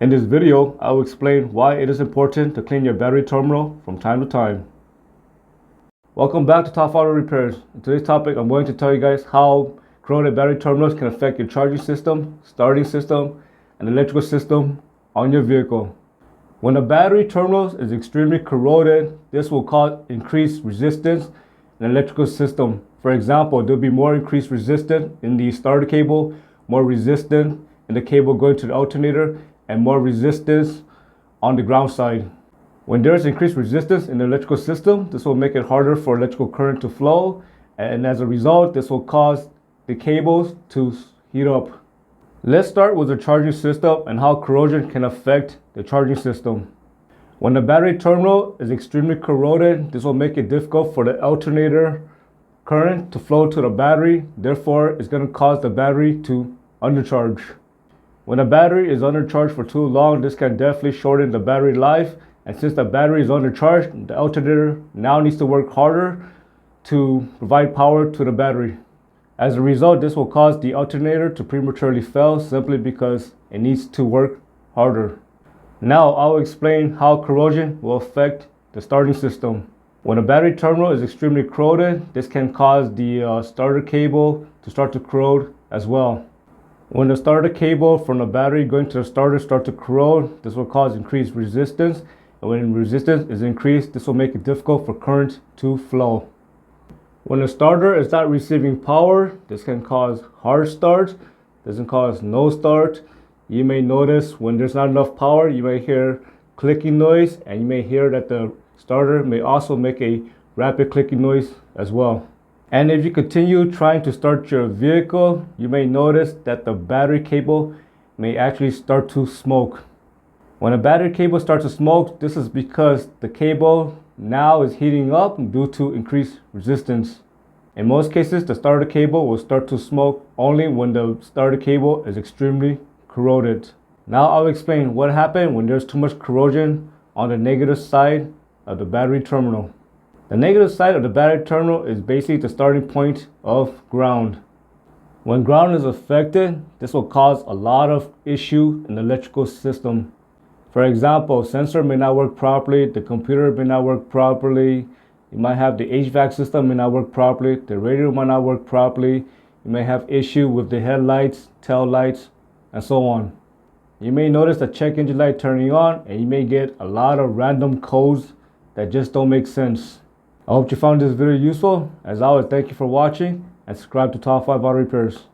In this video, I will explain why it is important to clean your battery terminal from time to time. Welcome back to Top Auto Repairs. In today's topic, I'm going to tell you guys how corroded battery terminals can affect your charging system, starting system, and electrical system on your vehicle. When a battery terminal is extremely corroded, this will cause increased resistance in the electrical system. For example, there will be more increased resistance in the starter cable, more resistance in the cable going to the alternator, and more resistance on the ground side. When there is increased resistance in the electrical system, this will make it harder for electrical current to flow, and as a result, this will cause the cables to heat up. Let's start with the charging system and how corrosion can affect the charging system. When the battery terminal is extremely corroded, this will make it difficult for the alternator current to flow to the battery. Therefore, it's going to cause the battery to undercharge. When a battery is undercharged for too long, this can definitely shorten the battery life. And since the battery is undercharged, the alternator now needs to work harder to provide power to the battery. As a result, this will cause the alternator to prematurely fail simply because it needs to work harder. Now I'll explain how corrosion will affect the starting system. When a battery terminal is extremely corroded, this can cause the starter cable to start to corrode as well. When the starter cable from the battery going to the starter starts to corrode, this will cause increased resistance. And when resistance is increased, this will make it difficult for current to flow. When the starter is not receiving power, this can cause hard start. This can cause no start. You may notice when there's not enough power, you may hear clicking noise, and you may hear that the starter may also make a rapid clicking noise as well. And if you continue trying to start your vehicle, you may notice that the battery cable may actually start to smoke. When a battery cable starts to smoke, this is because the cable now is heating up due to increased resistance. In most cases, the starter cable will start to smoke only when the starter cable is extremely corroded. Now I'll explain what happens when there's too much corrosion on the negative side of the battery terminal. The negative side of the battery terminal is basically the starting point of ground. When ground is affected, this will cause a lot of issue in the electrical system. For example, sensor may not work properly, the computer may not work properly, you might have the HVAC system may not work properly, the radio might not work properly, you may have issue with the headlights, tail lights, and so on. You may notice the check engine light turning on, and you may get a lot of random codes that just don't make sense. I hope you found this video useful. As always, thank you for watching and subscribe to Top 5 Auto Repairs.